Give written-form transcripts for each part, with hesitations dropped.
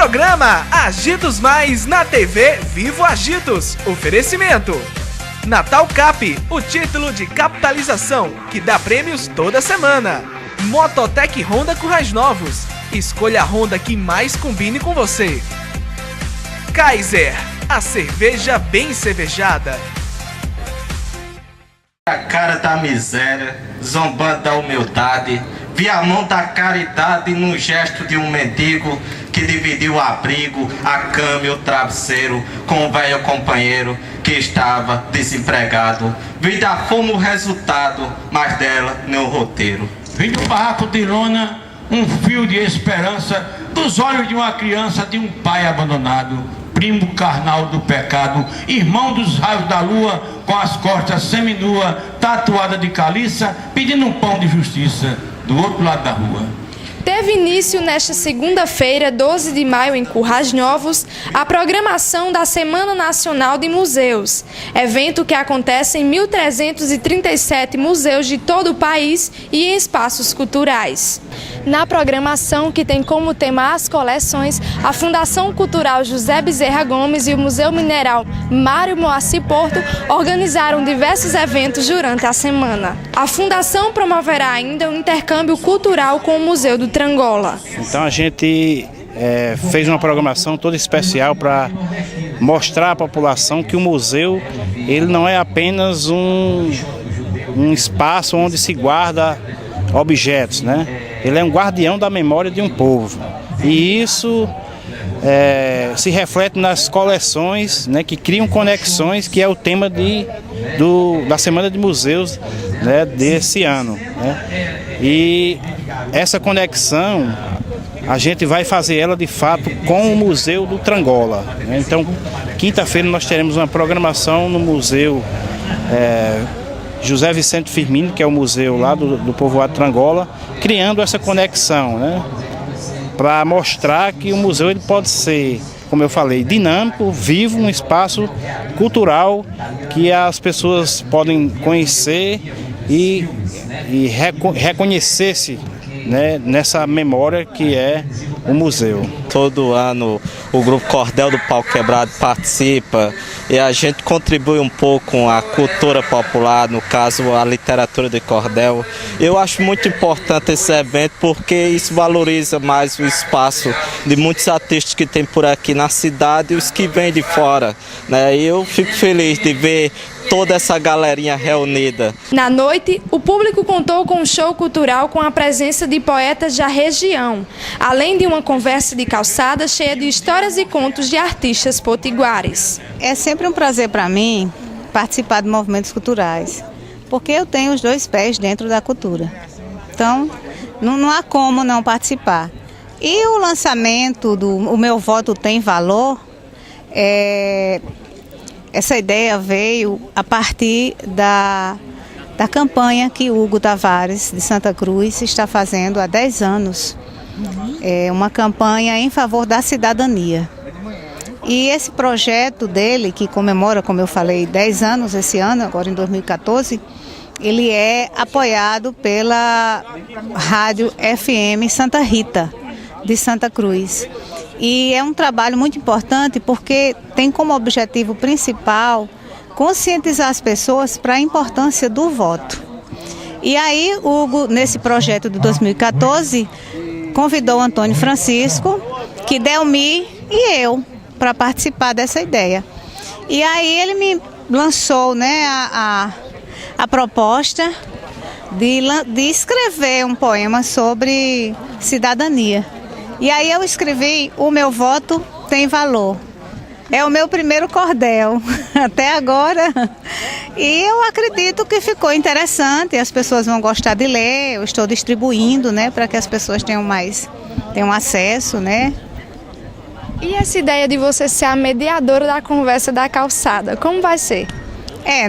Programa Agitos Mais na TV Vivo Agitos. Oferecimento Natal Cap, o título de capitalização que dá prêmios toda semana. Mototec Honda Currais Novos. Escolha a Honda que mais combine com você. Kaiser, a cerveja bem cervejada. A cara da miséria, zombando da humildade, vi a mão da caridade no gesto de um mendigo que dividiu o abrigo, a cama e o travesseiro com o velho companheiro que estava desempregado. Vi da fome o resultado, mas dela nem o roteiro. Vi do barraco de lona um fio de esperança dos olhos de uma criança, de um pai abandonado, primo carnal do pecado, irmão dos raios da lua, com as costas seminua, tatuada de caliça, pedindo um pão de justiça do outro lado da rua. Teve início nesta segunda-feira, 12 de maio, em Currais Novos, a programação da Semana Nacional de Museus, evento que acontece em 1.337 museus de todo o país e em espaços culturais. Na programação, que tem como tema as coleções, a Fundação Cultural José Bezerra Gomes e o Museu Mineral Mário Moacir Porto organizaram diversos eventos durante a semana. A Fundação promoverá ainda um intercâmbio cultural com o Museu do Trangola. Então a gente fez uma programação toda especial para mostrar à população que o museu ele não é apenas um espaço onde se guarda objetos, né? Ele é um guardião da memória de um povo. E isso se reflete nas coleções, né, que criam conexões, que é o tema da Semana de Museus, né, desse ano, né? E essa conexão a gente vai fazer ela de fato com o Museu do Trangola, né? Então, quinta-feira nós teremos uma programação no Museu José Vicente Firmino, que é o museu lá do povoado Trangola, criando essa conexão, né? Para mostrar que o museu ele pode ser, como eu falei, dinâmico, vivo, um espaço cultural que as pessoas podem conhecer e reconhecer-se, né, nessa memória que é o museu. Todo ano o Grupo Cordel do Pau Quebrado participa e a gente contribui um pouco com a cultura popular, no caso a literatura de cordel. Eu acho muito importante esse evento porque isso valoriza mais o espaço de muitos artistas que tem por aqui na cidade e os que vêm de fora, né? E eu fico feliz de ver toda essa galerinha reunida. Na noite, o público contou com um show cultural com a presença de poetas da região, além de uma conversa de calçada cheia de histórias e contos de artistas potiguares. É sempre um prazer para mim participar de movimentos culturais, porque eu tenho os dois pés dentro da cultura. Então, não há como não participar. E o lançamento do O Meu Voto Tem Valor, essa ideia veio a partir da campanha que Hugo Tavares, de Santa Cruz, está fazendo há 10 anos. É uma campanha em favor da cidadania. E esse projeto dele, que comemora, como eu falei, 10 anos esse ano, agora em 2014, ele é apoiado pela Rádio FM Santa Rita, de Santa Cruz. E é um trabalho muito importante porque tem como objetivo principal conscientizar as pessoas para a importância do voto. E aí, Hugo, nesse projeto de 2014, convidou o Antônio Francisco, Kidelmi e eu para participar dessa ideia. E aí ele me lançou, né, a proposta de escrever um poema sobre cidadania. E aí eu escrevi O Meu Voto Tem Valor. É o meu primeiro cordel até agora. E eu acredito que ficou interessante, as pessoas vão gostar de ler. Eu estou distribuindo, né, para que as pessoas tenham acesso, né? E essa ideia de você ser a mediadora da conversa da calçada, como vai ser?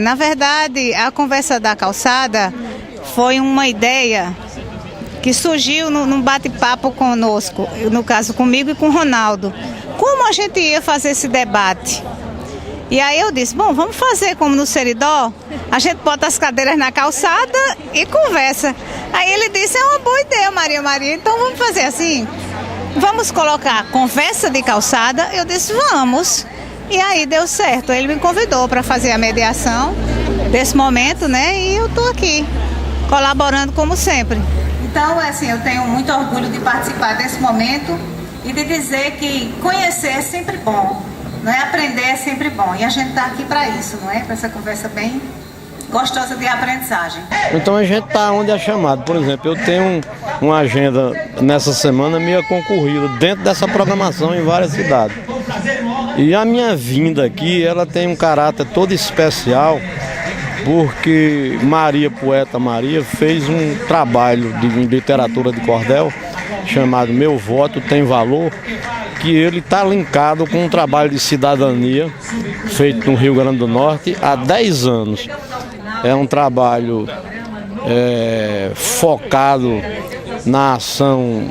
Na verdade, a conversa da calçada foi uma ideia que surgiu num bate-papo conosco, no caso comigo e com o Ronaldo. Como a gente ia fazer esse debate? E aí eu disse, bom, vamos fazer como no Seridó, a gente bota as cadeiras na calçada e conversa. Aí ele disse, é uma boa ideia, Maria, então vamos fazer assim. vamos colocar conversa de calçada? Eu disse, vamos. E aí deu certo. Ele me convidou para fazer a mediação desse momento, né? E eu estou aqui, colaborando como sempre. Então, assim, eu tenho muito orgulho de participar desse momento e de dizer que conhecer é sempre bom, não é? Aprender é sempre bom. E a gente está aqui para isso, não é? Para essa conversa bem gostosa de aprendizagem. Então a gente está onde é chamado. Por exemplo, eu tenho uma agenda nessa semana meio concorrida dentro dessa programação em várias cidades. E a minha vinda aqui, ela tem um caráter todo especial, porque Maria, poeta Maria, fez um trabalho de literatura de cordel chamado Meu Voto Tem Valor, que ele está linkado com um trabalho de cidadania feito no Rio Grande do Norte há 10 anos. É um trabalho focado na ação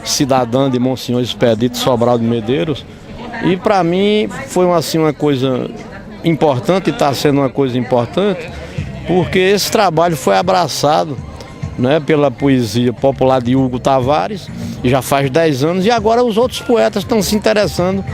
cidadã de Monsenhor Expedito Sobral de Medeiros, e para mim foi assim, uma coisa importante, e está sendo uma coisa importante, porque esse trabalho foi abraçado, né, pela poesia popular de Hugo Tavares, já faz 10 anos, e agora os outros poetas estão se interessando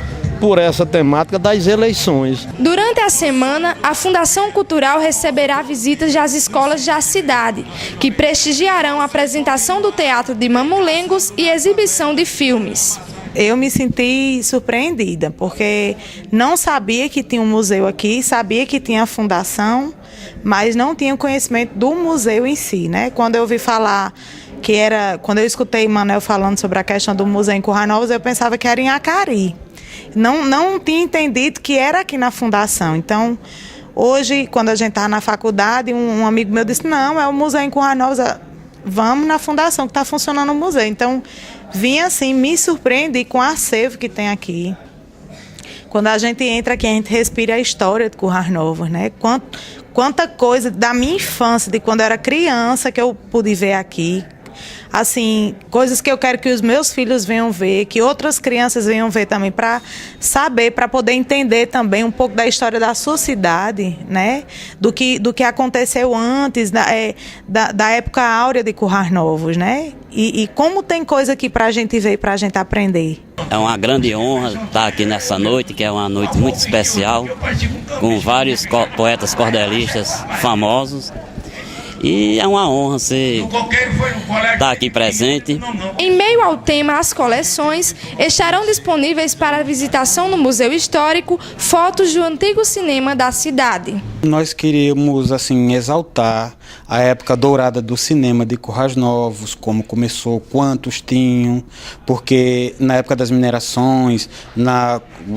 por essa temática das eleições. Durante a semana, a Fundação Cultural receberá visitas das escolas da cidade, que prestigiarão a apresentação do teatro de Mamulengos e exibição de filmes. Eu me senti surpreendida, porque não sabia que tinha um museu aqui, sabia que tinha a fundação, mas não tinha o conhecimento do museu em si, né? Quando eu ouvi falar quando eu escutei Manel falando sobre a questão do museu em Currais Novos, eu pensava que era em Acari. Não tinha entendido que era aqui na fundação. Então, hoje, quando a gente está na faculdade, um amigo meu disse, não, é o museu em Currais Novos, vamos na fundação que está funcionando o museu. Então, vim assim, me surpreendi com o acervo que tem aqui. Quando a gente entra aqui, a gente respira a história de Currais Novos, né? Quanta coisa da minha infância, de quando eu era criança, que eu pude ver aqui. Assim, coisas que eu quero que os meus filhos venham ver, que outras crianças venham ver também, para saber, para poder entender também um pouco da história da sua cidade, né? Do que aconteceu antes, da época áurea de Currais Novos, né? E como tem coisa aqui para a gente ver, para a gente aprender. É uma grande honra estar aqui nessa noite, que é uma noite muito especial, com vários poetas cordelistas famosos. E é uma honra estar aqui presente. Em meio ao tema As Coleções, estarão disponíveis para a visitação no Museu Histórico fotos do antigo cinema da cidade. Nós queríamos assim exaltar a época dourada do cinema de Currais Novos, como começou, quantos tinham, porque na época das minerações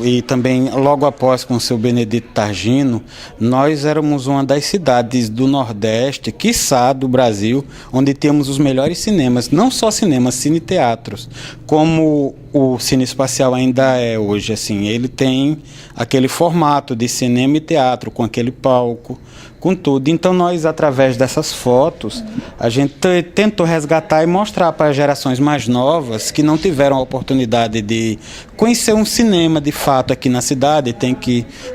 e também logo após com o seu Benedito Targino, nós éramos uma das cidades do Nordeste, quiçá do Brasil, onde temos os melhores cinemas, não só cinemas, cine-teatros, como o Cine Espacial ainda é hoje, assim, ele tem aquele formato de cinema e teatro, com aquele palco, com tudo. Então nós, através dessas fotos, a gente tentou resgatar e mostrar para gerações mais novas que não tiveram a oportunidade de conhecer um cinema de fato aqui na cidade,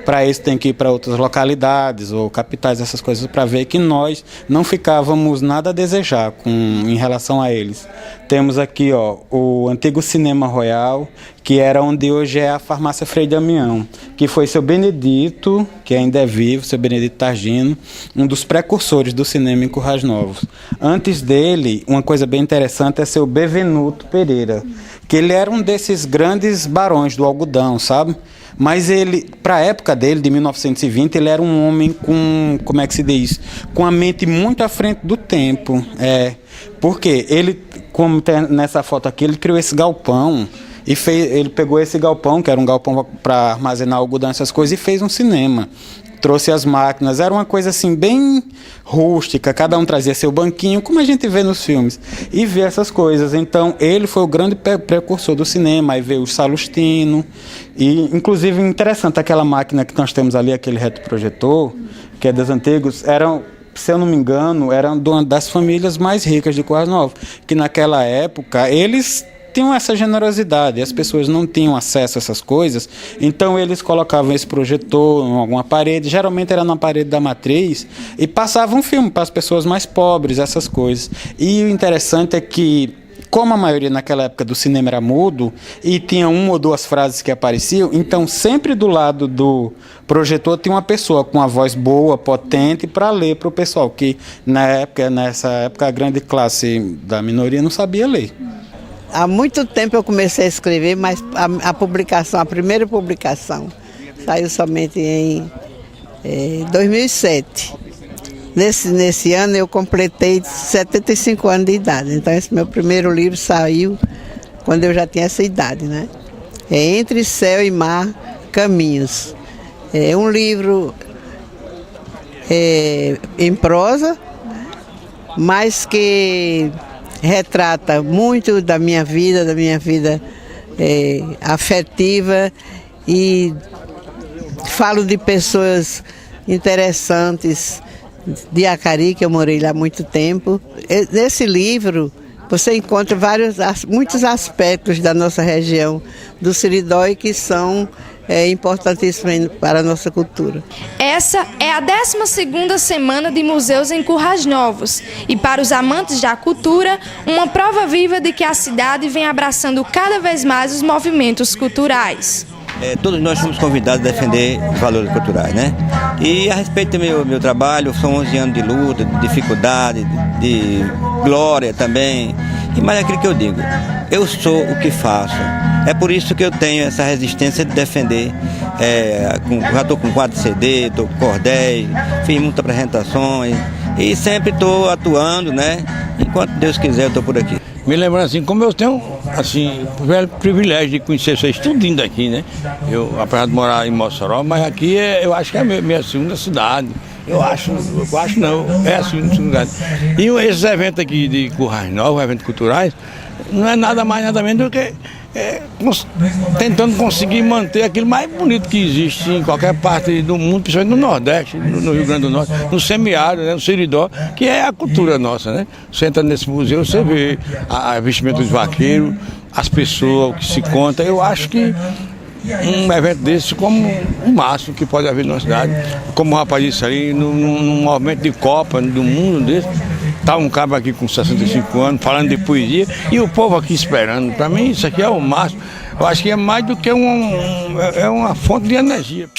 para isso tem que ir para outras localidades ou capitais, essas coisas, para ver que nós não ficávamos nada a desejar em relação a eles. Temos aqui o antigo Cinema Royal, que era onde hoje é a farmácia Frei Damião, que foi seu Benedito, que ainda é vivo, seu Benedito Targino, um dos precursores do cinema em Currais Novos. Antes dele, uma coisa bem interessante é seu Bevenuto Pereira, que ele era um desses grandes barões do algodão, sabe? Mas ele, para a época dele, de 1920, ele era um homem como é que se diz? Com a mente muito à frente do tempo. Porque ele, como tem nessa foto aqui, ele criou esse galpão. Ele pegou esse galpão, que era um galpão para armazenar algodão, essas coisas, e fez um cinema. Trouxe as máquinas, era uma coisa assim bem rústica, cada um trazia seu banquinho, como a gente vê nos filmes, e vê essas coisas. Então ele foi o grande precursor do cinema. Aí veio o Salustino, e inclusive interessante, aquela máquina que nós temos ali, aquele retroprojetor, que é dos antigos, se eu não me engano, era uma das famílias mais ricas de Currais Novos, que naquela época eles tinham essa generosidade, as pessoas não tinham acesso a essas coisas, então eles colocavam esse projetor em alguma parede, geralmente era na parede da matriz, e passavam um filme para as pessoas mais pobres, essas coisas. E o interessante é que como a maioria naquela época do cinema era mudo e tinha uma ou duas frases que apareciam, então sempre do lado do projetor tinha uma pessoa com uma voz boa, potente, para ler para o pessoal, que nessa época a grande classe da minoria não sabia ler. Há muito tempo eu comecei a escrever, mas a primeira publicação saiu somente em 2007. Nesse ano eu completei 75 anos de idade, então esse meu primeiro livro saiu quando eu já tinha essa idade, né? É Entre Céu e Mar, Caminhos. É um livro em prosa, mas que retrata muito da minha vida afetiva, e falo de pessoas interessantes de Acari, que eu morei lá há muito tempo. Nesse livro você encontra muitos aspectos da nossa região do Seridói que são importantíssimos para a nossa cultura. Essa é a 12ª Semana de Museus em Currais Novos e, para os amantes da cultura, uma prova viva de que a cidade vem abraçando cada vez mais os movimentos culturais. Todos nós somos convidados a defender os valores culturais, né? E a respeito do meu trabalho, são 11 anos de luta, de dificuldade, de glória também. E mais aquilo que eu digo, eu sou o que faço. É por isso que eu tenho essa resistência de defender. Já estou com 4 CD, estou com cordéis, fiz muitas apresentações e sempre estou atuando, né? Enquanto Deus quiser, eu estou por aqui. Me lembrando assim, como eu tenho o velho privilégio de conhecer vocês tudinho daqui, né? Eu, apesar de morar em Mossoró, mas aqui eu acho que é a minha segunda cidade. Eu acho não, é a segunda cidade. E esses eventos aqui de Currais Novos, eventos culturais, não é nada mais, nada menos do que tentando conseguir manter aquilo mais bonito que existe em qualquer parte do mundo, principalmente no Nordeste, no Rio Grande do Norte, no semiárido, né, no Seridó, que é a cultura nossa, né? Você entra nesse museu, você vê a vestimenta dos vaqueiros, as pessoas, o que se conta. Eu acho que um evento desse como o máximo que pode haver na cidade, como o rapaz disse ali, num movimento de Copa do mundo desse. Tá um cabo aqui com 65 anos, falando de poesia, e o povo aqui esperando. Para mim, isso aqui é o máximo. Eu acho que é mais do que uma fonte de energia.